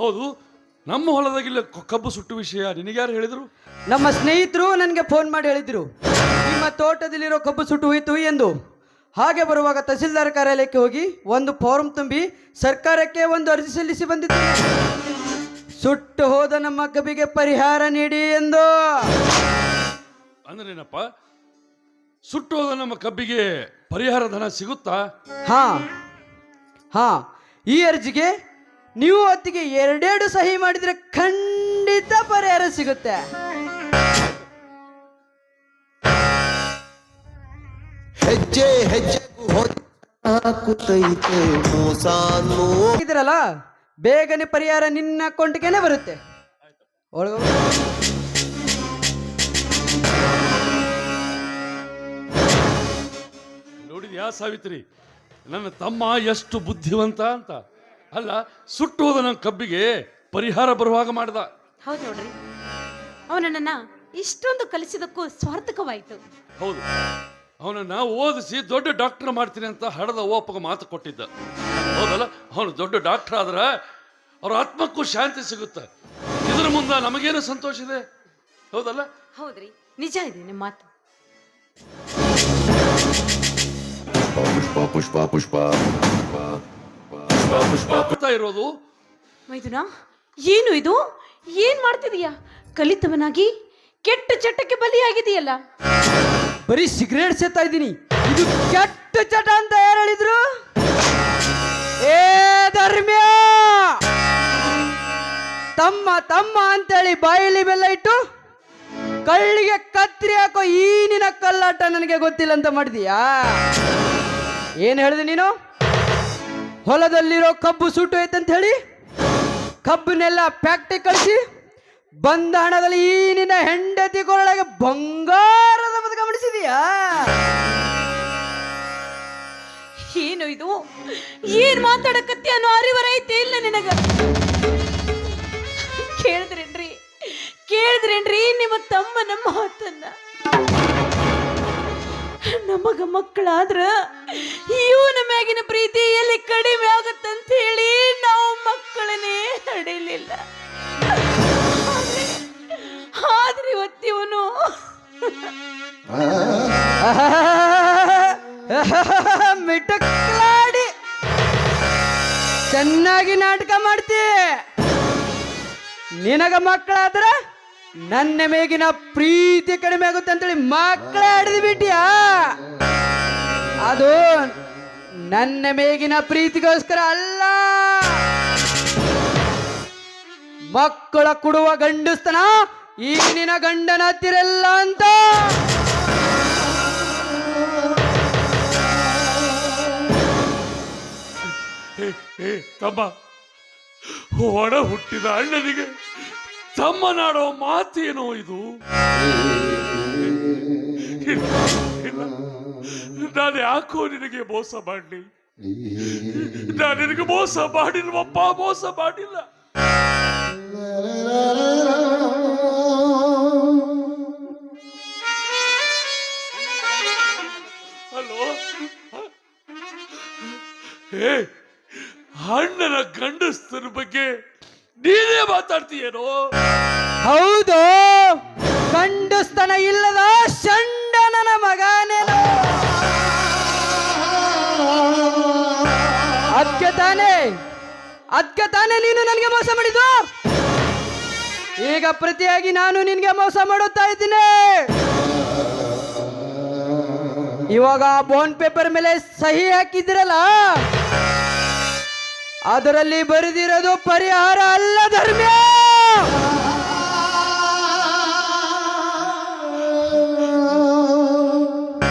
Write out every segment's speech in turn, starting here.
ಹೌದು, ನಮ್ಮ ಹೊಲದಾಗಿಲ್ಲ ಕಬ್ಬು ಸುಟ್ಟು ವಿಷಯ ನಿನಗೆ ಯಾರು ಹೇಳಿದ್ರು? ನಮ್ಮ ಸ್ನೇಹಿತರು ನನಗೆ ಫೋನ್ ಮಾಡಿ ಹೇಳಿದ್ರು, ನಿಮ್ಮ ತೋಟದಲ್ಲಿರೋ ಕಬ್ಬು ಸುಟ್ಟು ಹೋಯಿತು ಎಂದು. ಹಾಗೆ ಬರುವಾಗ ತಹಸೀಲ್ದಾರ್ ಕಾರ್ಯಾಲಯಕ್ಕೆ ಹೋಗಿ ಒಂದು ಫಾರ್ಮ್ ತುಂಬಿ ಸರ್ಕಾರಕ್ಕೆ ಒಂದು ಅರ್ಜಿ ಸಲ್ಲಿಸಿ ಬಂದಿದ್ದೇನೆ. ಸುಟ್ಟು ಹೋದ ನಮ್ಮ ಕಬ್ಬಿಗೆ ಪರಿಹಾರ ನೀಡಿ ಎಂದು. ಅಂದ್ರೇನಪ್ಪ, ಸುಟ್ಟು ಹೋದ ನಮ್ಮ ಕಬ್ಬಿಗೆ ಪರಿಹಾರ ಧನ ಸಿಗುತ್ತಾ? ಹಾ ಹಾ, ಈ ಅರ್ಜಿಗೆ ನೀವು ಹೊತ್ತಿಗೆ ಎರಡೆರಡು ಸಹಿ ಮಾಡಿದ್ರೆ ಖಂಡಿತ ಪರಿಹಾರ ಸಿಗುತ್ತೆ. ಹೆಜ್ಜೆ ಹೆಜ್ಜೆಗೂ ಹಾಕುತ್ತೈತೆ ಮೋಸಾನು. ಇದ್ರಲ್ಲ, ಬೇಗನೆ ಪರಿಹಾರ ನಿನ್ನ ಅಕೌಂಟ್ಗೆನೆ ಬರುತ್ತೆ. ಒಳಗ ನೋಡಿದ್ಯಾ ಸಾವಿತ್ರಿ, ನನ್ನ ತಮ್ಮ ಎಷ್ಟು ಬುದ್ಧಿವಂತ ಅಂತ. ಅಲ್ಲ, ಸುಟ್ಟು ಹೋದ ನನ್ನ ಕಬ್ಬಿಗೆ ಪರಿಹಾರ ಬರುವಾಗ ಮಾಡ್ದ. ಹೌದು ನೋಡ್ರಿ, ಅವನನ್ನ ಇಷ್ಟೊಂದು ಕಲಿಸಿದಕ್ಕೂ ಸಾರ್ಥಕವಾಯಿತು. ಹೌದು, ಅವನನ್ನ ಓದಿಸಿ ದೊಡ್ಡ ಡಾಕ್ಟರ್ ಮಾಡ್ತೀನಿ ಅಂತ ಹಡದ ಓಪಗ ಮಾತು ಕೊಟ್ಟಿದ್ದ. ಹೌದಲ್ಲ, ಅವನು ದೊಡ್ಡ ಡಾಕ್ಟರ್ ಆದ್ರ ಅವ್ರ ಆತ್ಮಕ್ಕೂ ಶಾಂತಿ ಸಿಗುತ್ತೆ. ಇದರ ಮುಂದೆ ನಮಗೇನು ಸಂತೋಷ ಇದೆ? ಹೌದಲ್ಲ? ಹೌದ್ರಿ, ನಿಜ ಇದೆ ನಿಮ್ಮ ಮಾತು. ಪುಷ್ಪ ಪುಷ್ಪ ಪುಷ್ಪ ಪುಷ್ಪ ಇರೋದು ಮೈದುನ, ಏನು ಇದು? ಏನ್ ಮಾಡ್ತಿದೀಯಾ? ಕಲಿತವನಾಗಿ ಕೆಟ್ಟ ಚಟಕ್ಕೆ ಬಲಿಯಾಗಿದೆಯಲ್ಲ. ಬರೀ ಸಿಗರೇಟ್ ಸೇತಾ ಇದ್ದೀನಿ. ಇದು ಕೆಟ್ಟ ಚಟ ಅಂತ ಯಾರು ಹೇಳಿದ್ರು? ಏ ಧರ್ಮ್ಯ, ತಮ್ಮ ತಮ್ಮ ಅಂತೇಳಿ ಬಾಯಲ್ಲಿ ಬೆಲ್ಲ ಇಟ್ಟು ಕಳ್ಳಿಗೆ ಕತ್ರಿ ಹಾಕೋ ಈ ನಿನ್ನ ಕಲ್ಲಾಟ ನನಗೆ ಗೊತ್ತಿಲ್ಲ ಅಂತ ಮಾಡಿದೀಯಾ? ಏನು ಹೇಳಿದೆ ನೀನು? ಹೊಲದಲ್ಲಿರೋ ಕಬ್ಬು ಸುಟ್ಟು ಐತಂತ ಹೇಳಿ ಕಬ್ಬನ್ನೆಲ್ಲ ಫ್ಯಾಕ್ಟ್ರಿ ಕಳಿಸಿ ಬಂದ ಹಣದಲ್ಲಿ ಈ ನಿನ್ನ ಹೆಂಡತಿ ಕೊರಳಗೆ ಬಂಗಾರದ ಬದುಕ ಮಾಡಿಸಿದೀಯಾ? ಏನು ಇದು? ಏನ್ ಮಾತಾಡಕತ್ತಿ ಅನ್ನೋ ಅರಿವರೈತೆ ಇಲ್ಲ ನಿನಗ? ಕೇಳಿದ್ರೇನ್ರಿ ನಿಮ್ಮ ತಮ್ಮನ ಮಾತನ್ನ? ನಮಗ ಮಕ್ಕಳಾದ್ರ ಇವನ ಮ್ಯಾಗಿನ ಪ್ರೀತಿ ಎಲ್ಲಿ ಕಡಿಮೆ ಆಗತ್ತಂತ ಹೇಳಿ ನಾವು ಮಕ್ಕಳನ್ನೇ ಹಡಿಲಿಲ್ಲ. ಆದ್ರೆ ಇವತ್ತಿವನು ಮಿಟಕ್ಲಾಡಿ ಚೆನ್ನಾಗಿ ನಾಟಕ ಮಾಡ್ತಿ. ನಿನಗ ಮಕ್ಕಳಾದ್ರ ನನ್ನ ಮೇಗಿನ ಪ್ರೀತಿ ಕಡಿಮೆ ಆಗುತ್ತೆ ಅಂತೇಳಿ ಮಕ್ಕಳೇ ಹಿಡಿದು ಬಿಟ್ಟಿಯಾ? ಅದು ನನ್ನ ಮೇಗಿನ ಪ್ರೀತಿಗೋಸ್ಕರ ಅಲ್ಲ, ಮಕ್ಕಳ ಕೊಡುವ ಗಂಡಸ್ತನ ಈ ನಿನ್ನ ಗಂಡನ ಹತ್ತಿರಲ್ಲ ಅಂತ. ತಮ್ಮ, ಒಡ ಹುಟ್ಟಿದ ಅಣ್ಣನಿಗೆ ತಮ್ಮನಾಡೋ ಮಾತೇನೋ ಇದು? ನಾನು ಯಾಕೋ ನಿನಗೆ ಮೋಸ ಮಾಡಲಿ? ನಾನು ನಿನಗೆ ಮೋಸ ಮಾಡಿಲ್ವಪ್ಪ, ಮೋಸ ಮಾಡಿಲ್ಲ. ಹಲೋ, ಹೇ, ಅಣ್ಣನ ಗಂಡಸ್ತರ ಬಗ್ಗೆ ನೀನೇ ಮಾತಾಡ್ತೀಯೇನೋ? ಹೌದು, ಗಂಡಸ್ತನ ಇಲ್ಲದ ಷಂಡನ ಮಗನೇನು. ಅದಕ್ಕೆ ತಾನೇ ನೀನು ನನಗೆ ಮೋಸ ಮಾಡಿದ್ದು. ಈಗ ಪ್ರತಿಯಾಗಿ ನಾನು ನಿನ್ಗೆ ಮೋಸ ಮಾಡುತ್ತಾ ಇದ್ದೀನಿ. ಇವಾಗ ಬಾಂಡ್ ಪೇಪರ್ ಮೇಲೆ ಸಹಿ ಹಾಕಿದ್ರಲ್ಲ, ಅದರಲ್ಲಿ ಬರೆದಿರೋದು ಪರಿಹಾರ ಅಲ್ಲ ಧರ್ಮ್ಯ.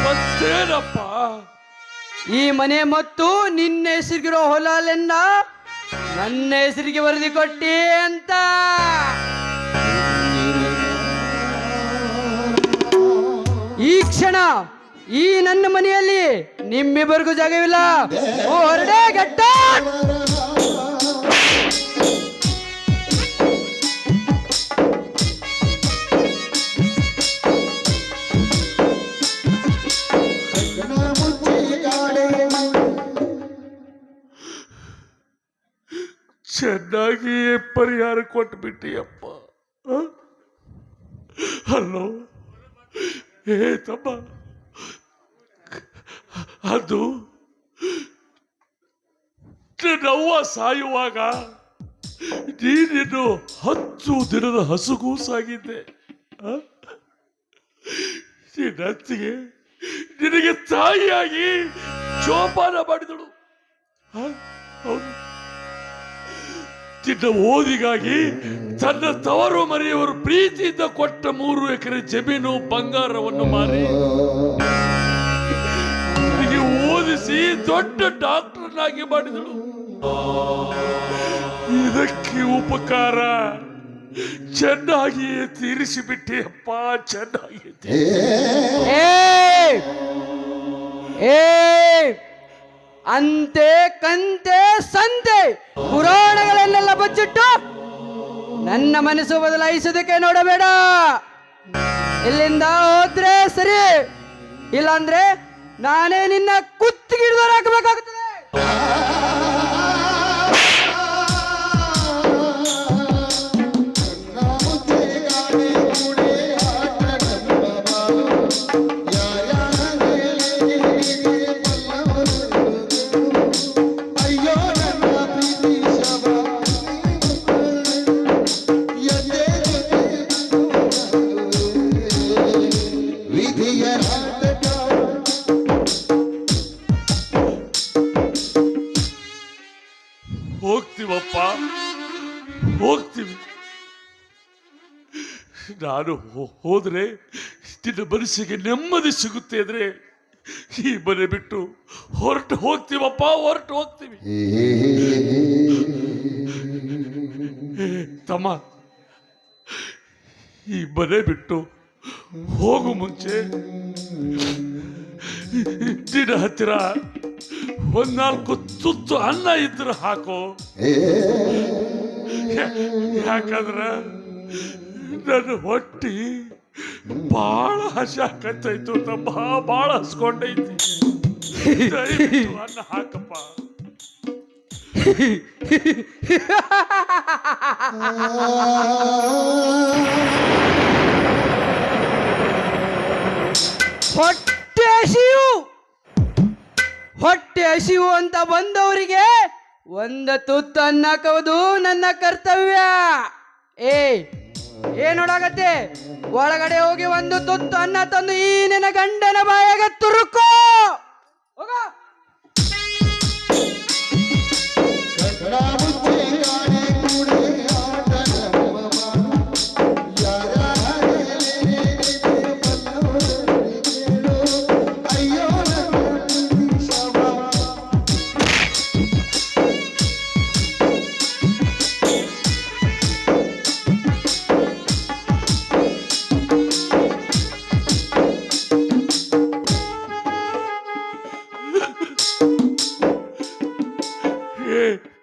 ಮತ್ತೇನಪ್ಪ? ಈ ಮನೆ ಮತ್ತು ನಿನ್ನ ಹೆಸರಿಗಿರೋ ಹೊಲಲೆನ್ನ ನನ್ನ ಹೆಸರಿಗೆ ವರದಿ ಕೊಟ್ಟಿ ಅಂತ. ಈ ಕ್ಷಣ ಈ ನನ್ನ ಮನೆಯಲ್ಲಿ ನಿಮ್ಮಿಬ್ಬರಿಗೂ ಜಾಗವಿಲ್ಲ. ಹೊರಡೆ ಗಟ್ಟ. ಚೆನ್ನ ಚೆನ್ನಾಗಿ ಪರಿಹಾರ ಕೊಟ್ಬಿಟ್ಟಿಯಪ್ಪ. ಅಲ್ಲೋ ಏ ತಮ್ಮ, ಅದು ನನ್ನವ್ವ ಸಾಯುವಾಗ ನೀನಿನ್ನು 10 ದಿನದ ಹಸುಗೂಸಾಗಿದ್ದೆ. ನಿನ್ನತ್ತಿಗೆ ನಿನಗೆ ತಾಯಿಯಾಗಿ ಜೋಪಾನ ಮಾಡಿದಳು. ಹೌದು, ನಿನ್ನ ಓದಿಗಾಗಿ ತನ್ನ ತವರು ಮನೆಯವರು ಪ್ರೀತಿಯಿಂದ ಕೊಟ್ಟ 3 ಎಕರೆ ಜಮೀನು ಬಂಗಾರವನ್ನು ಮಾರಿ ನಿನಗೆ ಓದಿಸಿ ದೊಡ್ಡ ಡಾಕ್ಟರ್ನಾಗಿ ಮಾಡಿದಳು. ಇದಕ್ಕೆ ಉಪಕಾರ ಚೆನ್ನಾಗಿಯೇ ತೀರಿಸಿಬಿಟ್ಟೆಯಪ್ಪ, ಚೆನ್ನಾಗಿಯೇ ಅಂತೆ ಕಂತೆ ಸಂತೆ ಪುರಾಣಗಳನ್ನೆಲ್ಲ ಬಚ್ಚಿಟ್ಟು ನನ್ನ ಮನಸ್ಸು ಬದಲಾಯಿಸೋದಕ್ಕೆ ನೋಡಬೇಡ. ಇಲ್ಲಿಂದ ಹೋದ್ರೆ ಸರಿ, ಇಲ್ಲಾಂದ್ರೆ ನಾನೇ ನಿನ್ನ ಕುತ್ತಿಗಿಡ್ದೋರು ಹಾಕಬೇಕಾಗುತ್ತದೆ. ಹೋಗ್ತೀವಪ್ಪ, ಹೋಗ್ತೀವಿ. ನಾನು ಹೋದ್ರೆ ನಿನ್ನ ಮನಸ್ಸಿಗೆ ನೆಮ್ಮದಿ ಸಿಗುತ್ತೆ ಅಂದ್ರೆ ಈ ಮನೆ ಬಿಟ್ಟು ಹೊರಟು ಹೋಗ್ತೀವಪ್ಪ, ಹೊರಟು ಹೋಗ್ತೀವಿ. ತಮ್ಮ, ಈ ಮನೆ ಬಿಟ್ಟು ಹೋಗು ಮುಂಚೆ ನಿನ್ನ ಹತ್ತಿರ 4 ತುತ್ತು ಅನ್ನ ಇದ್ರೆ ಹಾಕೋ. ಯಾಕಂದ್ರ ನನ್ನ ಹೊಟ್ಟಿ ಬಾಳ ಹಸಿಯಾಕತ್ತೈತು ತಮ್ಮ, ಬಾಳ ಹಸ್ಕೊಂಡೈತಿ. ದಯವಿಟ್ಟು ಅನ್ನ ಹಾಕಪ್ಪ. ಹೊಟ್ಟೆ ಹಸಿವು ಅಂತ ಬಂದವರಿಗೆ 1 ತುತ್ತು ಅನ್ನ ಹಾಕುವುದು ನನ್ನ ಕರ್ತವ್ಯ. ಏನೋಡಾಗತ್ತೆ? ಒಳಗಡೆ ಹೋಗಿ 1 ತುತ್ತು ಅನ್ನ ತಂದು ಈ ನಿನ್ನ ಗಂಡನ ಬಾಯಾಗ ತುರುಕೋ. ಹೋಗ.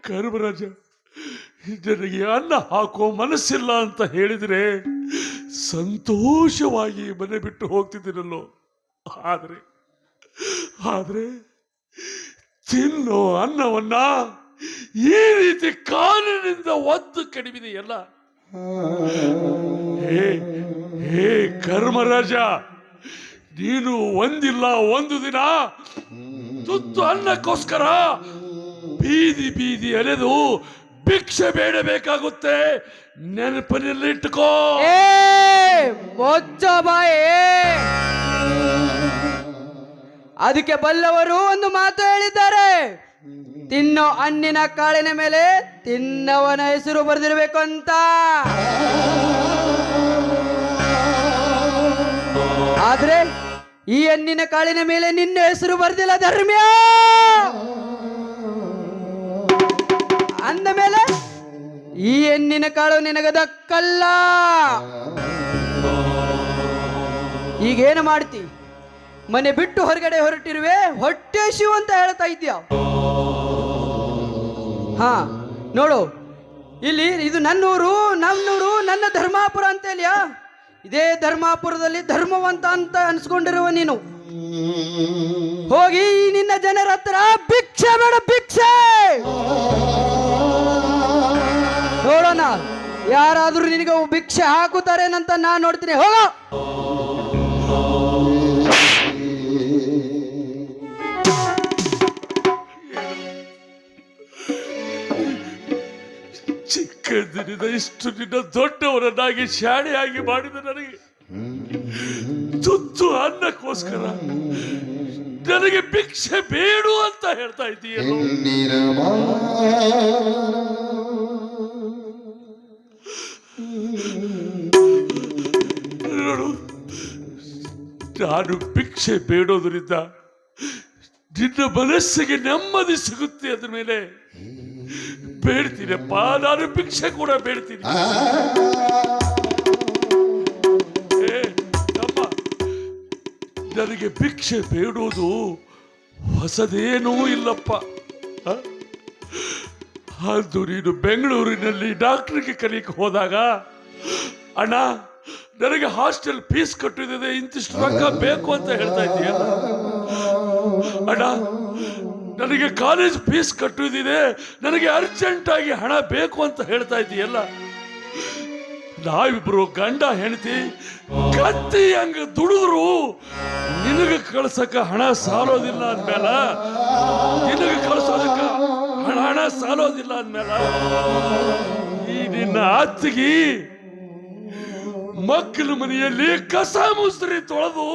ಕರ್ಮರಾಜ, ನನಗೆ ಅನ್ನ ಹಾಕೋ ಮನಸ್ಸಿಲ್ಲ ಅಂತ ಹೇಳಿದ್ರೆ ಸಂತೋಷವಾಗಿ ಮನೆ ಬಿಟ್ಟು ಹೋಗ್ತಿದ್ದೀನಲ್ಲೋ. ಆದ್ರೆ ತಿನ್ನೋ ಅನ್ನವನ್ನ ಈ ರೀತಿ ಕಾಲಿನಿಂದ ಒದ್ದು ಕಡಿಮಿದೆಯಲ್ಲ. ಹೇ ಕರ್ಮರಾಜ, ನೀನು ಒಂದಿಲ್ಲ ಒಂದು ದಿನ ತುತ್ತು ಅನ್ನಕ್ಕೋಸ್ಕರ ಬೀದಿ ಬೀದಿ ಅಲೆದು ಭಿಕ್ಷೆ ಬೇಡಬೇಕಾಗುತ್ತೆ. ನೆನಪಿನಲ್ಲಿಟ್ಟುಕೋ. ಅದಕ್ಕೆ ಬಲ್ಲವರು ಒಂದು ಮಾತು ಹೇಳಿದ್ದಾರೆ, ತಿನ್ನೋ ಹಣ್ಣಿನ ಕಾಳಿನ ಮೇಲೆ ತಿನ್ನವನ ಹೆಸರು ಬರೆದಿರಬೇಕು ಅಂತ. ಆದ್ರೆ ಈ ಹಣ್ಣಿನ ಕಾಳಿನ ಮೇಲೆ ನಿನ್ನ ಹೆಸರು ಬರೆದಿಲ್ಲ ಧರ್ಮ್ಯ. ಅಂದ ಮೇಲೆ ಈ ಹೆಣ್ಣಿನ ಕಾಳು ನಿನಗದಕ್ಕಲ್ಲ. ಈಗೇನು ಮಾಡ್ತಿ? ಮನೆ ಬಿಟ್ಟು ಹೊರಗಡೆ ಹೊರಟಿರುವೆ, ಹೊಟ್ಟೆ ಶಿವ ಅಂತ ಹೇಳ್ತಾ ಇದ್ಯಾ? ಹಾ ನೋಡು, ಇಲ್ಲಿ ಇದು ನನ್ನೂರು, ನನ್ನೂರು, ನನ್ನ ಧರ್ಮಾಪುರ ಅಂತ ಇಲ್ಯಾ? ಇದೇ ಧರ್ಮಾಪುರದಲ್ಲಿ ಧರ್ಮವಂತ ಅಂತ ಅನ್ಸ್ಕೊಂಡಿರುವ ನೀನು ಹೋಗಿ ನಿನ್ನ ಜನರ ಹತ್ರ ಭಿಕ್ಷೆ ಬೇಡ, ಭಿಕ್ಷೆ. ನೋಡೋಣ ಯಾರಾದ್ರೂ ನಿನಗೆ ಭಿಕ್ಷೆ ಹಾಕುತ್ತಾರೇನಂತ ನಾನ್ ನೋಡ್ತೀನಿ. ಹೋಗೋ. ಚಿಕ್ಕಂದಿನಿಂದ ಇಷ್ಟು ನಿನ್ನ ದೊಡ್ಡವರನ್ನಾಗಿ ಶಾಣೆಯಾಗಿ ಮಾಡಿದ ನನಗೆ ತುತ್ತು ಅನ್ನಕ್ಕೋಸ್ಕರ ನನಗೆ ಭಿಕ್ಷೆ ಬೇಡು ಅಂತ ಹೇಳ್ತಾ ಇದ್ದೀಯಲ್ಲ. ನೋಡು, ನಾನು ಭಿಕ್ಷೆ ಬೇಡೋದ್ರಿಂದ ನಿನ್ನ ಮನಸ್ಸಿಗೆ ನೆಮ್ಮದಿ ಸಿಗುತ್ತೆ. ಅದ್ರ ಮೇಲೆ ಬೇಡ್ತೀನಪ್ಪ, ನಾನು ಭಿಕ್ಷೆ ಕೂಡ ಬೇಡ್ತೀನಿ. ತಮ್ಮ, ನನಗೆ ಭಿಕ್ಷೆ ಬೇಡೋದು ಹೊಸದೇನೂ ಇಲ್ಲಪ್ಪ. ಅದು ನೀನು ಬೆಂಗಳೂರಿನಲ್ಲಿ ಡಾಕ್ಟರ್ಗೆ ಕಲಿಯಕ್ಕೆ ಹೋದಾಗ, ಅಣ್ಣ ನನಗೆ ಹಾಸ್ಟೆಲ್ ಫೀಸ್ ಕಟ್ಟಿದೆ, ಇಂತಿಷ್ಟು ರೊಕ್ಕ ಬೇಕು ಅಂತ ಹೇಳ್ತಾ ಇದ್ದೀಯಲ್ಲ. ಅಣ್ಣ ನನಗೆ ಕಾಲೇಜ್ ಫೀಸ್ ಕಟ್ಟುವುದಿದೆ, ನನಗೆ ಅರ್ಜೆಂಟ್ ಆಗಿ ಹಣ ಬೇಕು ಅಂತ ಹೇಳ್ತಾ ಇದ್ದೀಯಲ್ಲ. ನಾವಿಬ್ರು ಗಂಡ ಹೆಂಡತಿ ಕತ್ತಿ ಹಂಗ ದುಡಿದ್ರು ನಿನಗೆ ಕಳ್ಸಕ ಹಣ ಸಾಲೋದಿಲ್ಲ ಅಂದ್ಮೇಲ, ನಿನಗೆ ಕಳ್ಸೋದಕ್ಕ ಹಣ ಸಾಲೋದಿಲ್ಲ ಅಂದ್ಮೇಲ ಈ ನಿನ್ನ ಅತ್ತಿಗೆ ಮಕ್ಕಳ ಮನೆಯಲ್ಲಿ ಕಸ ಮುಸ್ರಿ ತೊಳೆದು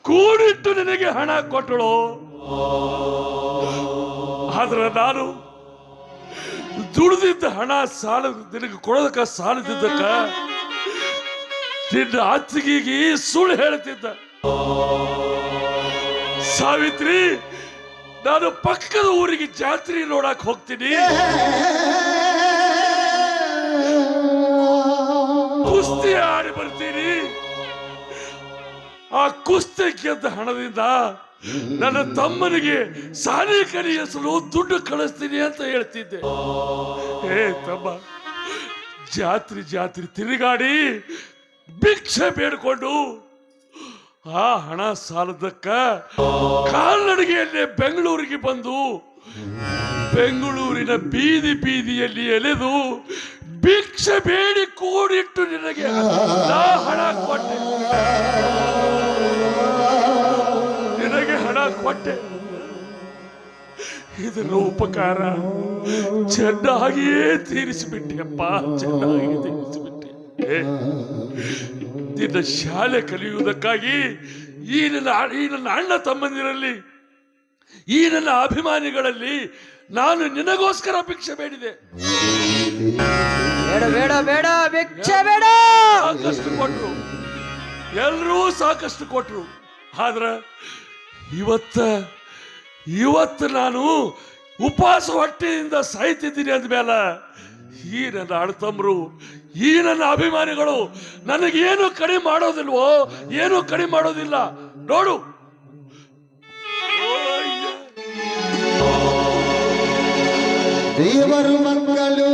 ಕೂಡಿಟ್ಟು ನಿನಗೆ ಹಣ ಕೊಟ್ಟಳು. ಆದ್ರೆ ನಾನು ದುಡಿದಿದ್ದ ಹಣ ಸಾಲ ನಿನಗೆ ಕೊಡೋದಕ್ಕ ಸಾಲದಿದ್ದಕ್ಕ ನಿನ್ನ ಅತ್ತಿಗೆಗೆ ಸುಳ್ಳು ಹೇಳ್ತಿದ್ದ. ಸಾವಿತ್ರಿ, ನಾನು ಪಕ್ಕದ ಊರಿಗೆ ಜಾತ್ರೆ ನೋಡಕ್ ಹೋಗ್ತೀನಿ, ಕುಸ್ತಿ ಆಡಿ ಬರ್ತೀನಿ, ಆ ಕುಸ್ತಿ ಗೆದ್ದ ಹಣದಿಂದ ನನ್ನ ತಮ್ಮನಿಗೆ ಸಾಲಿ ಕಲಿಸಲು ದುಡ್ಡು ಕಳಿಸ್ತೀನಿ ಅಂತ ಹೇಳ್ತಿದ್ದೆ. ತಮ್ಮ, ಜಾತ್ರೆ ತಿರುಗಾಡಿ ಭಿಕ್ಷೆ ಬೇಡ್ಕೊಂಡು ಆ ಹಣ ಸಾಲದಕ್ಕ ಕಾಲ್ನಡಿಗೆಯಲ್ಲೇ ಬೆಂಗಳೂರಿಗೆ ಬಂದು ಬೆಂಗಳೂರಿನ ಬೀದಿಯಲ್ಲಿ ಎಲೆದು ಭಿಕ್ಷೆ ಬೇಡಿ ಕೂಡಿಟ್ಟು ನಿನಗೆ ನಾ ಹಣ ಕೊಟ್ಟೆ, ನಿನಗೆ ಹಣ ಕೊಟ್ಟೆ. ಇದರ ಉಪಕಾರ ಚೆನ್ನಾಗಿಯೇ ತೀರಿಸಿಬಿಟ್ಟೆಯಪ್ಪ, ಚೆನ್ನಾಗಿ ತೀರಿಸಿಬಿಟ್ಟೆ. ನಿನ್ನ ಶಾಲೆ ಕಲಿಯುವುದಕ್ಕಾಗಿ ಈ ನನ್ನ ಅಣ್ಣ ತಮ್ಮಂದಿರಲ್ಲಿ, ಈ ನನ್ನ ಅಭಿಮಾನಿಗಳಲ್ಲಿ ನಾನು ನಿನಗೋಸ್ಕರ ಭಿಕ್ಷೆ ಬೇಡಿದೆ. ಬೇಡ ಬೇಡ ಬೇಡ, ಭಿಕ್ಷೆ ಬೇಡ. ಸಾಕಷ್ಟು ಕೊಟ್ರು, ಎಲ್ಲರೂ ಸಾಕಷ್ಟು ಕೊಟ್ರು. ಆದ್ರ ಇವತ್ತು ನಾನು ಉಪವಾಸ ಹೊಟ್ಟೆಯಿಂದ ಸಾಯ್ತಿದ್ದೀನಿ ಅಂದ್ಮೇಲೆ ಈ ನನ್ನ ಅಣ್ಣತಮ್ಮರು, ಈ ನನ್ನ ಅಭಿಮಾನಿಗಳು ನನಗೇನು ಕಡಿಮೆ ಮಾಡೋದಿಲ್ವೋ, ಏನು ಕಡಿಮೆ ಮಾಡೋದಿಲ್ಲ. ನೋಡು, ದೇವರು ಮಕ್ಕಳು